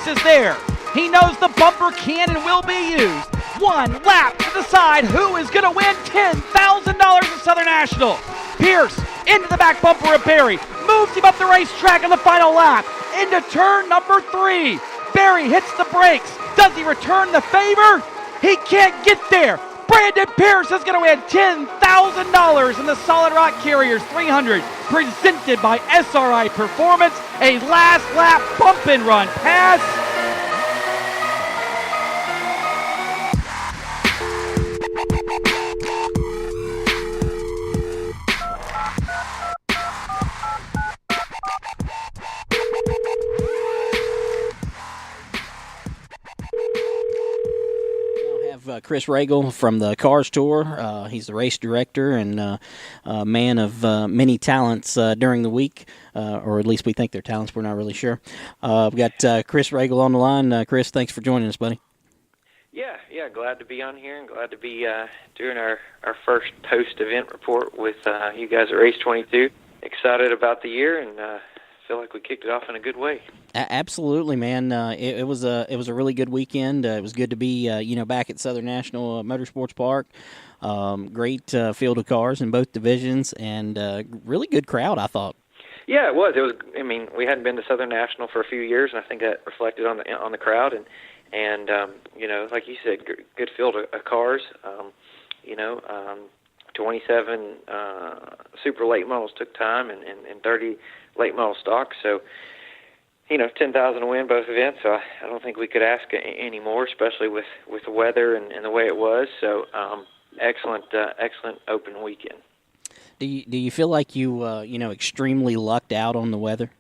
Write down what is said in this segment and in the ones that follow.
Is there. He knows the bumper can and will be used. One lap to the side. Who is going to win $10,000 at Southern National? Pierce into the back bumper of Barry. Moves him up the racetrack on the final lap. Into turn number 3. Barry hits the brakes. Does he return the favor? He can't get there. Brandon Pierce is going to win $10,000 in the Solid Rock Carriers 300, presented by SRI Performance, a last lap bump and run pass. Chris Ragle from the Cars Tour. He's the race director and man of many talents during the week, or at least we think they're talents. We're not really sure. We've got Chris Ragle on the line. Chris, thanks for joining us, buddy. Yeah, glad to be on here and glad to be doing our first post-event report with you guys at RACE22. Excited about the year and feel like we kicked it off in a good way. Absolutely, man. It was a really good weekend. It was good to be back at Southern National Motorsports Park. Great field of cars in both divisions and really good crowd, I thought. Yeah, it was. I mean, we hadn't been to Southern National for a few years, and I think that reflected on the crowd. And like you said, good field of cars. 27 super late models took time, and 30 late model stock. So, 10,000 to win both events. So I don't think we could ask any more, especially with the weather and the way it was. So excellent open weekend. Do you feel like you extremely lucked out on the weather?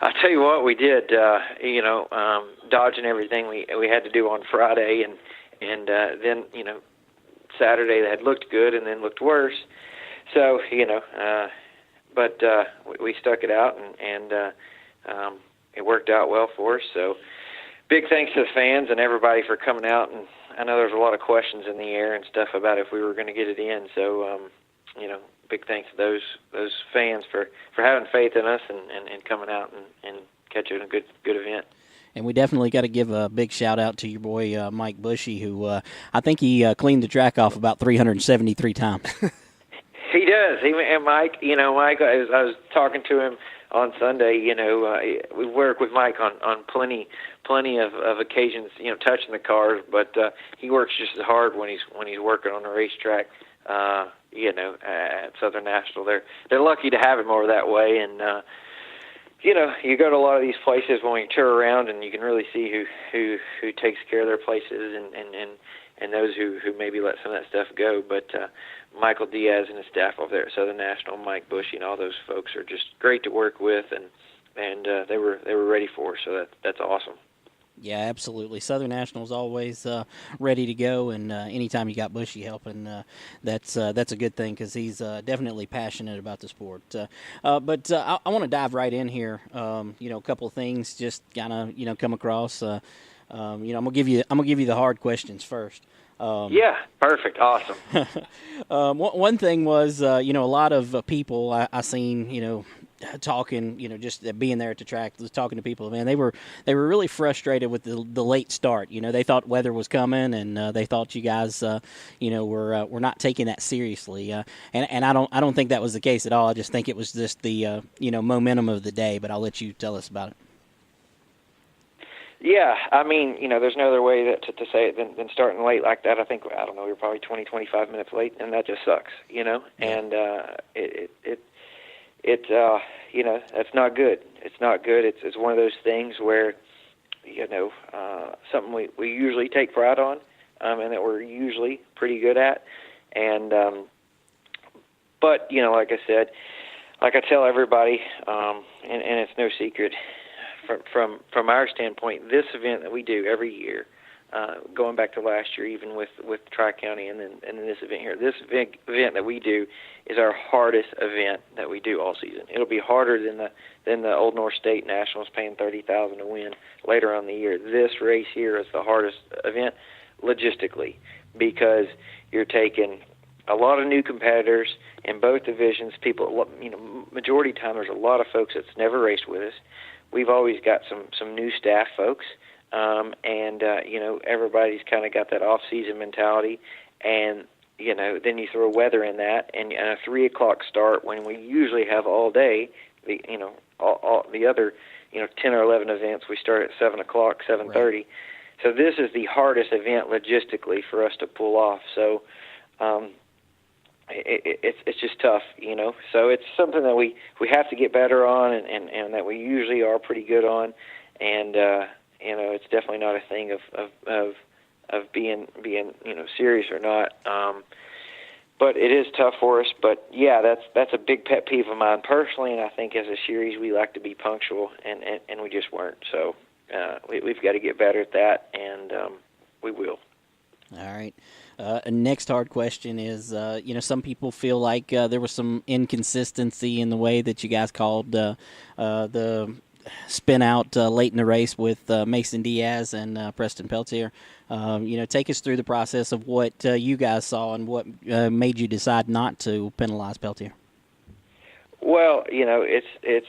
I'll tell you what, we did. Dodging everything we had to do on Friday, and then Saturday that had looked good and then looked worse. So but we stuck it out and it worked out well for us. So big thanks to the fans and everybody for coming out. And I know there's a lot of questions in the air and stuff about if we were going to get it in. So big thanks to those fans for having faith in us and coming out and catching a good event. And we definitely got to give a big shout-out to your boy Mike Bushy, who I think he cleaned the track off about 373 times. He does. And Mike, Mike, I was talking to him on Sunday. We work with Mike on plenty of occasions, touching the cars, but he works just as hard when he's working on the racetrack. At Southern National, they're lucky to have him over that way, and you go to a lot of these places when you tour around, and you can really see who takes care of their places and those who maybe let some of that stuff go. But Michael Diaz and his staff over there at Southern National, Mike Bushy, and all those folks are just great to work with, and they were ready for us. So that's awesome. Yeah, absolutely. Southern National is always ready to go, and anytime you got Bushy helping, that's a good thing because he's definitely passionate about the sport. But I want to dive right in here. A couple of things just kind of come across. I'm gonna give you the hard questions first. Yeah, perfect, awesome. One thing was, a lot of people I seen, talking, just being there at the track, talking to people, man, they were really frustrated with the late start. They thought weather was coming, and they thought you guys, were not taking that seriously. And I don't think that was the case at all. I just think it was just the momentum of the day. But I'll let you tell us about it. Yeah, I mean, there's no other way to say it than starting late like that. I don't know, we were probably 20, 25 minutes late, and that just sucks, and that's not good. It's not good. It's one of those things where, something we usually take pride on, and that we're usually pretty good at, and, but, like I said, like I tell everybody, and it's no secret, from our standpoint, this event that we do every year, going back to last year, even with Tri-County and then this event here. This event that we do is our hardest event that we do all season. It'll be harder than the Old North State Nationals paying $30,000 to win later on in the year. This race here is the hardest event logistically because you're taking a lot of new competitors in both divisions. People, majority of the time there's a lot of folks that's never raced with us. We've always got some new staff folks. Everybody's kind of got that off-season mentality, and then you throw weather in that, and a 3 o'clock start when we usually have all day. All the other 10 or 11 events we start at 7 o'clock, 7:30. Right. So this is the hardest event logistically for us to pull off. So it's just tough, So it's something that we have to get better on, and that we usually are pretty good on, and. It's definitely not a thing of being serious or not. But it is tough for us. But yeah, that's a big pet peeve of mine personally, and I think as a series we like to be punctual, and we just weren't. So we've got to get better at that, and we will. All right. Next hard question is, some people feel like there was some inconsistency in the way that you guys called the spin out late in the race with Mason Diaz and Preston Peltier. Take us through the process of what you guys saw and what made you decide not to penalize Peltier. Well, it's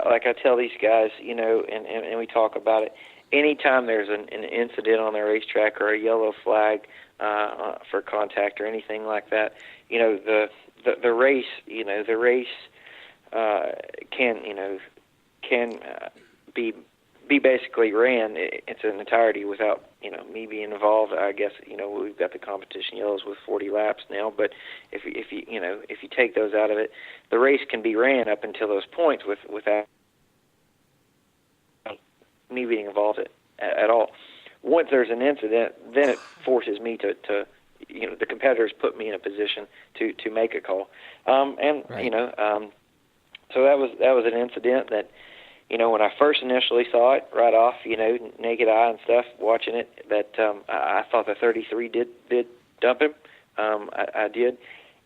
like I tell these guys, and we talk about it. Anytime there's an incident on the racetrack or a yellow flag for contact or anything like that, the race, can be basically ran its entirety without me being involved. I guess we've got the competition yellows with 40 laps now, but if you take those out of it, the race can be ran up until those points without me being involved at all. Once there's an incident, then it forces me to the competitors put me in a position to make a call, right. So that was an incident that, when I first initially saw it right off, naked eye and stuff, watching it, that I thought the 33 did dump him. I did.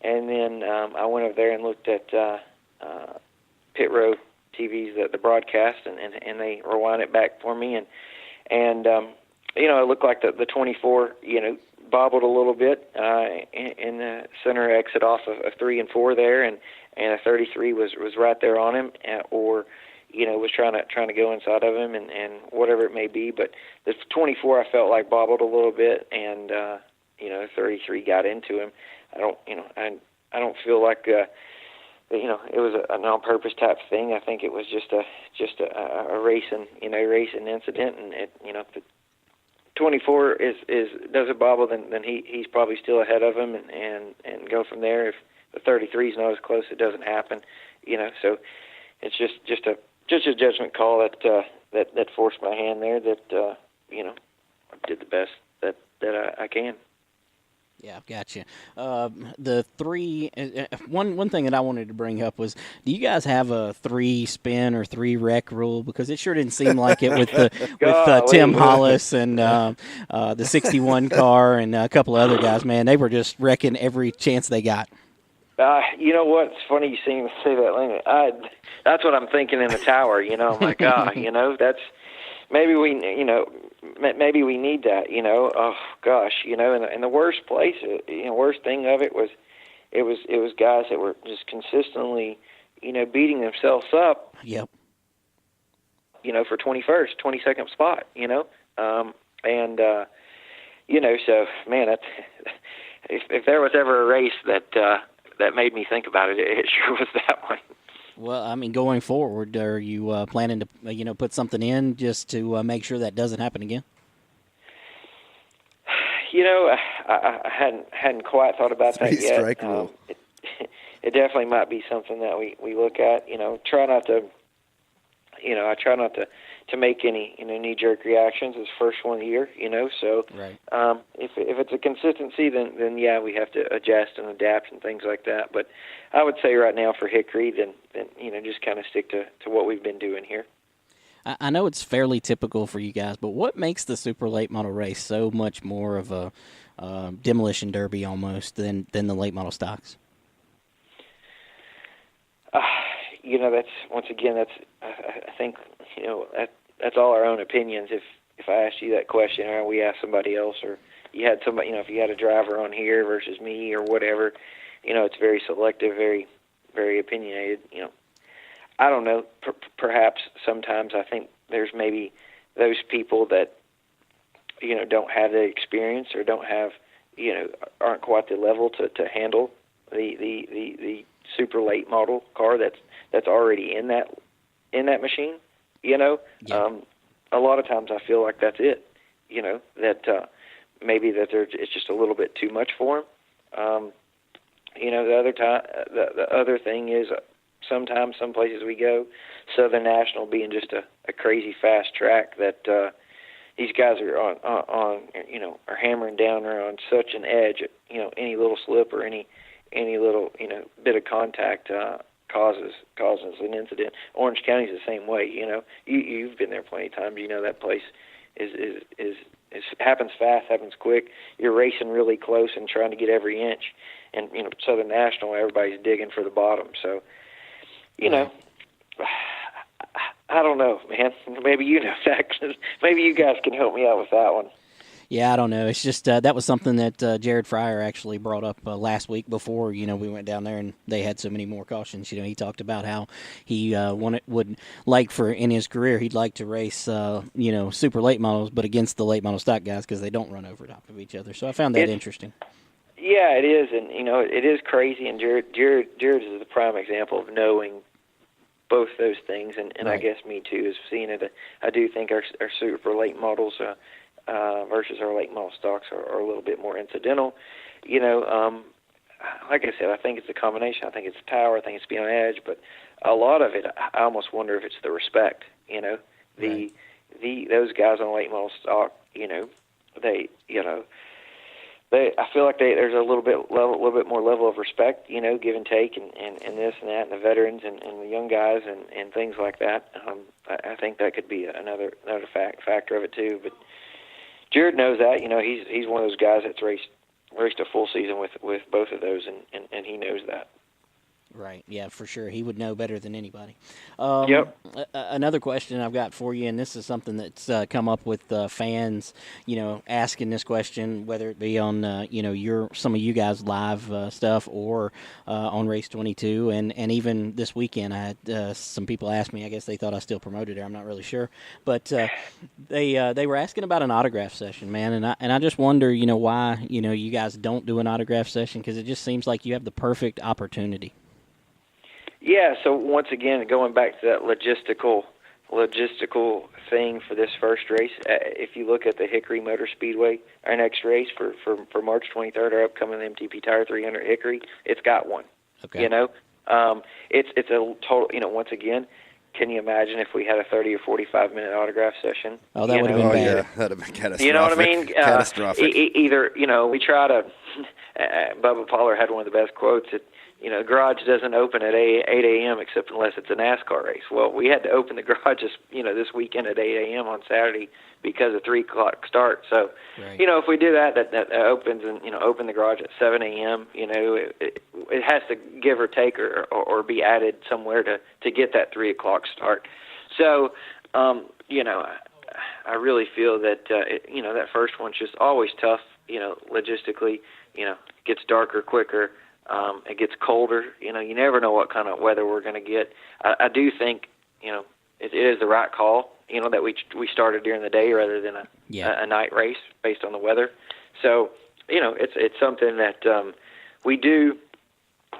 And then I went over there and looked at Pit Row TV's the broadcast, and they rewind it back for me. And it looked like the 24, bobbled a little bit in the center exit off of 3 and 4 there, and a 33 was right there on him, or was trying to go inside of him, and whatever it may be. But the 24 I felt like bobbled a little bit, and 33 got into him. I don't feel like it was an on-purpose type thing. I think it was just a racing incident, and if the 24 does a bobble, then he's probably still ahead of him, and go from there. If the 33 is not as close, it doesn't happen. So it's just a judgment call that forced my hand there. That I did the best that I can. Yeah, gotcha. The 3, one thing that I wanted to bring up was, do you guys have a 3 spin or 3 wreck rule? Because it sure didn't seem like it with Tim Hollis and the 61 car and a couple of other guys. Man, they were just wrecking every chance they got. You know what? It's funny you see me say that, Lenny. That's what I'm thinking in the tower. I'm like, that's maybe we need that. Oh gosh, and the worst thing of it was guys that were just consistently, beating themselves up. Yep. For 22nd spot. So man, that's if there was ever a race that made me think about it, it sure was that one. Well, I mean, going forward, are you planning to, put something in just to make sure that doesn't happen again? I hadn't quite thought about that yet. Strike rule. It definitely might be something that we look at. Try not to. I try not to make any knee-jerk reactions. It's the first one here, So right. If it's a consistency, then yeah, we have to adjust and adapt and things like that. But I would say right now for Hickory, then just kind of stick to what we've been doing here. I know it's fairly typical for you guys, but what makes the super late model race so much more of a demolition derby almost than the late model stocks? That's once again, I think that's all our own opinions. If I asked you that question, or we asked somebody else, or you had somebody, if you had a driver on here versus me or whatever, it's very selective, very, very opinionated. I don't know. Perhaps sometimes I think there's maybe those people that don't have the experience or don't have aren't quite the level to handle the super late model car that's already in that machine. Yeah. A lot of times I feel like that's it. That maybe that it's just a little bit too much for them. The other thing is sometimes some places we go, Southern National being just a crazy fast track that these guys are are hammering down or on such an edge. Any little slip or any little bit of contact causes an incident. Orange County's the same way. You've been there plenty of times. That place is happens fast, happens quick. You're racing really close and trying to get every inch. And Southern National, everybody's digging for the bottom. So, I don't know, man. Maybe you know that. Maybe you guys can help me out with that one. Yeah, I don't know. It's just that was something that Jared Fryer actually brought up last week before, we went down there and they had so many more cautions. He talked about how he would like for in his career, he'd like to race, super late models, but against the late model stock guys because they don't run over top of each other. So I found that interesting. Yeah, it is. And, it is crazy. And Jared is the prime example of knowing both those things. And right. I guess me too, is seeing it. I do think our super late models versus our late model stocks are a little bit more incidental. Like I said, I think it's a combination. I think it's power. I think it's being on edge. But a lot of it, I almost wonder if it's the respect. Those guys on late model stock, I feel like there's a little bit more level of respect, give and take, and this and that, and the veterans and the young guys and things like that. I think that could be another factor of it too. But Jared knows that. He's one of those guys that's raced a full season with both of those, and he knows that. Right, yeah, for sure. He would know better than anybody. Yep. Another question I've got for you, and this is something that's come up with fans, asking this question, whether it be on, some of you guys' live stuff or on RACE22, and even this weekend I had some people ask me, I guess they thought I still promoted her, I'm not really sure, but they were asking about an autograph session, man, and I just wonder, why, you guys don't do an autograph session, because it just seems like you have the perfect opportunity. Yeah, so once again, going back to that logistical thing for this first race, if you look at the Hickory Motor Speedway, our next race for March 23rd, our upcoming MTP Tire 300 Hickory, it's got one. Okay. It's a total, once again, can you imagine if we had a 30 or 45-minute autograph session? Oh, that would have been bad. Yeah, that would have been catastrophic. You know what I mean? Catastrophic. Either, we try to, Bubba Pollard had one of the best quotes that, garage doesn't open at 8 a.m. except unless it's a NASCAR race. Well, we had to open the garages, this weekend at 8 a.m. on Saturday because of 3 o'clock start. So, right. If we do that opens and, open the garage at 7 a.m., it has to give or take or be added somewhere to get that 3 o'clock start. So, I really feel that, that first one's just always tough, logistically, gets darker quicker. It gets colder. You never know what kind of weather we're going to get. I do think, it is the right call, that we started during the day rather than a night race based on the weather. So, it's something that we do,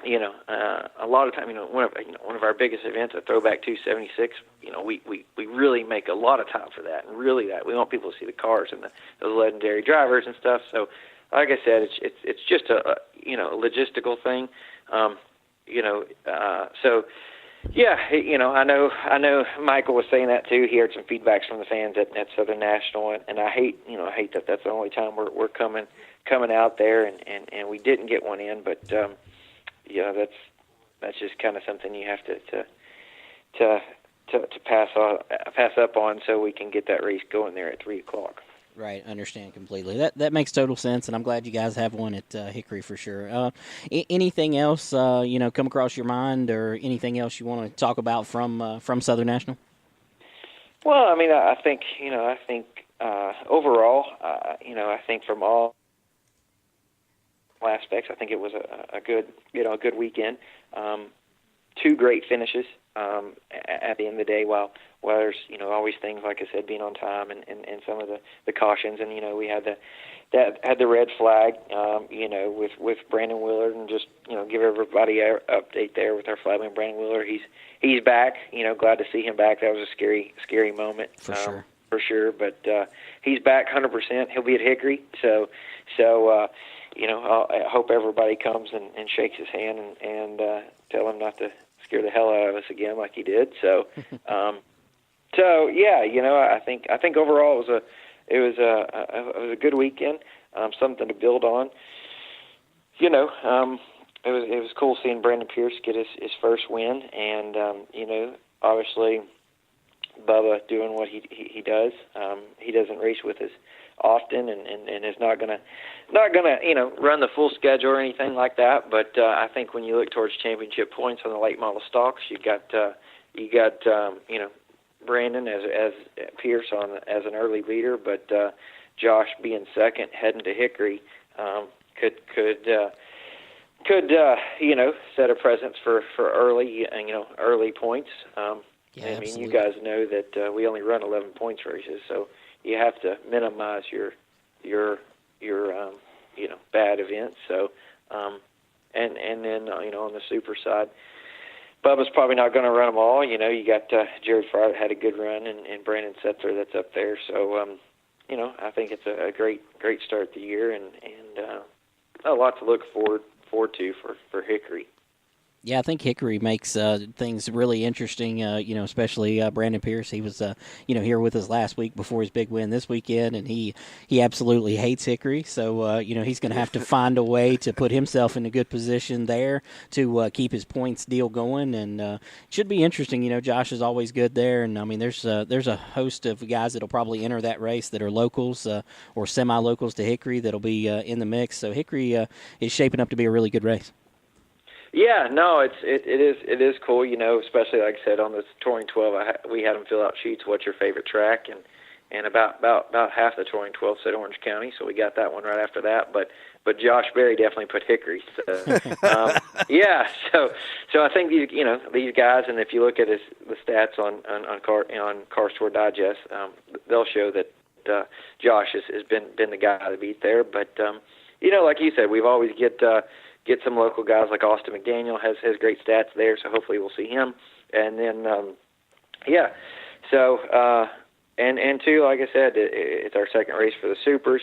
a lot of time, one of our biggest events, a Throwback 276, we really make a lot of time for that, and really that we want people to see the cars and those legendary drivers and stuff. So, like I said, it's just a logistical thing, So, yeah, I know Michael was saying that too. He heard some feedbacks from the fans at Southern National, and I hate that that's the only time we're coming out there, and we didn't get one in, but that's just kind of something you have to pass up on, so we can get that race going there at 3:00. Right, understand completely. That makes total sense, and I'm glad you guys have one at Hickory for sure. Anything else come across your mind, or anything else you want to talk about from Southern National? Well, I mean, I think overall, I think from all aspects, I think it was a good weekend. Two great finishes at the end of the day. While there's always things, like I said, being on time and some of the cautions, and we had the red flag, with Brandon Willard, and just give everybody an update there with our flagman Brandon Willard. He's back. Glad to see him back. That was a scary moment for sure. But he's back 100%. He'll be at Hickory. So I hope everybody comes and shakes his hand and tell him not to scare the hell out of us again like he did. So, yeah, I think overall it was a good weekend, something to build on. It was cool seeing Brandon Pierce get his first win, and obviously Bubba doing what he does. He doesn't race with us often, and is not gonna run the full schedule or anything like that. But I think when you look towards championship points on the late model stocks, you got Brandon as Pierce as an early leader, but Josh being second heading to Hickory could set a precedent for early points. Yeah, I mean, absolutely. you guys know that we only run 11 points races, so you have to minimize your bad events. So and then on the super side, Bubba's probably not going to run them all. You got Jared Fryer had a good run, and Brandon Setzer that's up there. So I think it's a great start to the year, and a lot to look forward to for Hickory. Yeah, I think Hickory makes things really interesting, especially Brandon Pierce. He was, here with us last week before his big win this weekend, and he absolutely hates Hickory. So, he's going to have to find a way to put himself in a good position there to keep his points deal going. And it should be interesting. Josh is always good there. And, I mean, there's a host of guys that will probably enter that race that are locals or semi-locals to Hickory that'll be in the mix. So Hickory is shaping up to be a really good race. Yeah, no, it is cool, especially like I said on the Touring 12, we had them fill out sheets. What's your favorite track? And about half the Touring 12 said Orange County, so we got that one right after that. But Josh Berry definitely put Hickory. So, yeah, so I think these guys, and if you look at the stats on Car Store Digest, they'll show that Josh has been the guy to beat there. But like you said, we've always get some local guys like Austin McDaniel has great stats there, so hopefully we'll see him. And then, and two, like I said, it's our second race for the Supers.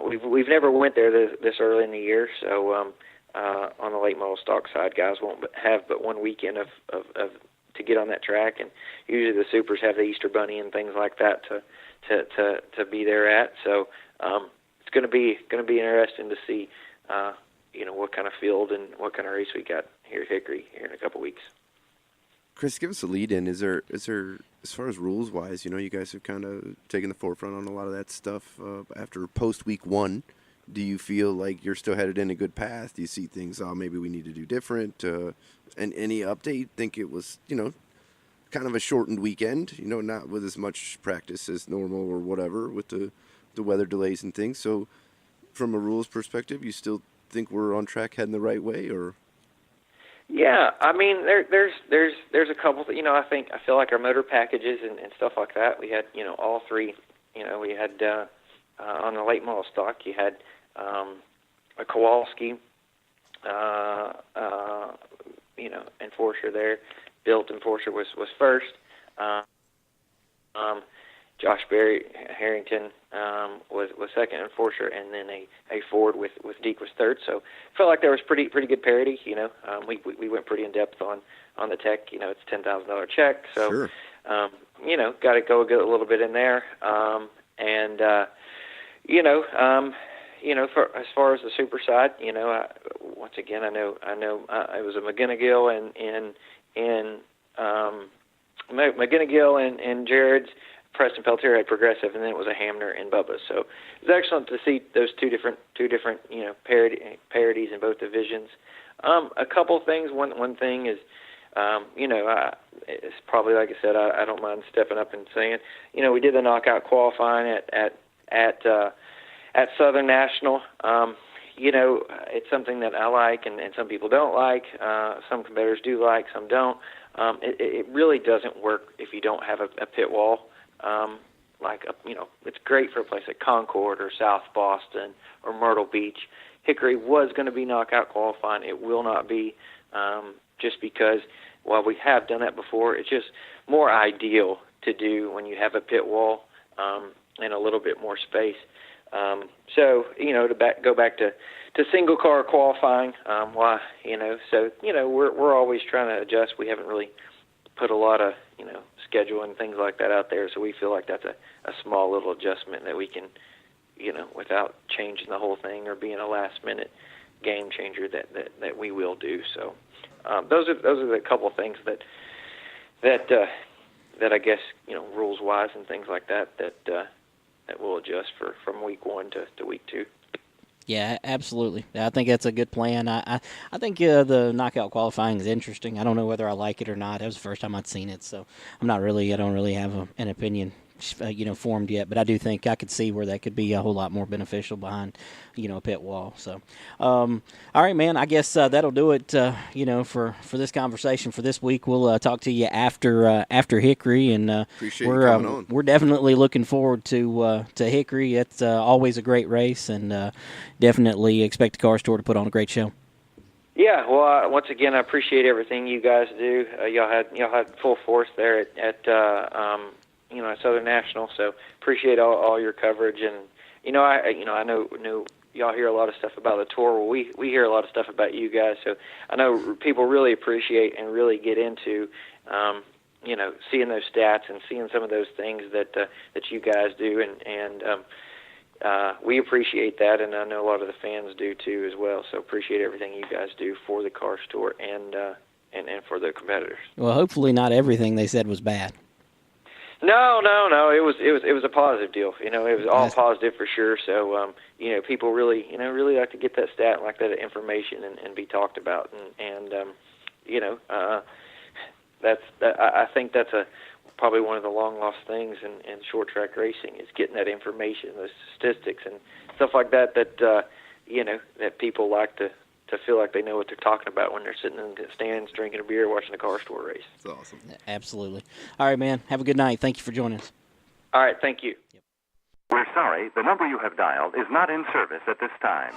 We've never went there this early in the year, so on the late model stock side, guys won't have but one weekend of to get on that track, and usually the Supers have the Easter Bunny and things like that to be there at. So it's going to be interesting to see. What kind of field and what kind of race we got here at Hickory here in a couple weeks. Chris, give us a lead in. Is there, as far as rules wise, you guys have kind of taken the forefront on a lot of that stuff after post week one. Do you feel like you're still headed in a good path? Do you see things, maybe we need to do different? And any update? Think it was, kind of a shortened weekend, not with as much practice as normal or whatever with the weather delays and things. So from a rules perspective, you still think we're on track heading the right way, or? Yeah, I mean, there's a couple. I feel like our motor packages and stuff like that. We had all three. We had on the late model stock. You had a Kowalski, enforcer there. Built enforcer was first. Josh Berry Harrington was second enforcer, and then a Ford with Deke was third. So I felt like there was pretty good parity. We went pretty in depth on the tech. It's $10,000 check, so sure. Got to go a little bit in there. For as far as the super side, once again, I know it was a McGinnigill and McGinnigill and Jared's. Preston Peltier had Progressive, and then it was a Hamner and Bubba's. So it was excellent to see those two different parodies in both divisions. A couple things. One thing is, it's probably, like I said, I don't mind stepping up and saying, we did the knockout qualifying at Southern National. It's something that I like, and some people don't like. Some competitors do like, some don't. It really doesn't work if you don't have a pit wall. It's great for a place like Concord or South Boston or Myrtle Beach. Hickory was going to be knockout qualifying. It will not be, just because while we have done that before, it's just more ideal to do when you have a pit wall and a little bit more space. Go back to single car qualifying. We're always trying to adjust. We haven't really put a lot of schedule and things like that out there, so we feel like that's a small little adjustment that we can, without changing the whole thing or being a last minute game changer that we will do. So those are the couple of things that I guess rules wise and things like that will adjust from week 1 to week 2. Yeah, absolutely. I think that's a good plan. I think the knockout qualifying is interesting. I don't know whether I like it or not. That was the first time I'd seen it, so I don't really have an opinion formed yet, but I do think I could see where that could be a whole lot more beneficial behind a pit wall. So all right, man, I guess that'll do it for this conversation for this week. We'll talk to you after Hickory, and appreciate you coming on. We're definitely looking forward to Hickory. It's always a great race, and definitely expect the Car Store to put on a great show. Yeah, well, once again, I appreciate everything you guys do. Y'all had full force there at Southern National, so appreciate all your coverage. And I know y'all hear a lot of stuff about the tour. Well, we hear a lot of stuff about you guys, so I know people really appreciate and really get into seeing those stats and seeing some of those things that you guys do, and we appreciate that, and I know a lot of the fans do too as well. So appreciate everything you guys do for the Car Store and for the competitors. Well, hopefully not everything they said was bad. No. It was a positive deal. It was all positive for sure. So people really like to get that stat, like that information, and be talked about. I think that's probably one of the long lost things in short track racing is getting that information, those statistics and stuff like that. That people like to feel like they know what they're talking about when they're sitting in the stands drinking a beer watching a Car Store race. That's awesome. Absolutely. All right, man. Have a good night. Thank you for joining us. All right. Thank you. Yep. We're sorry. The number you have dialed is not in service at this time.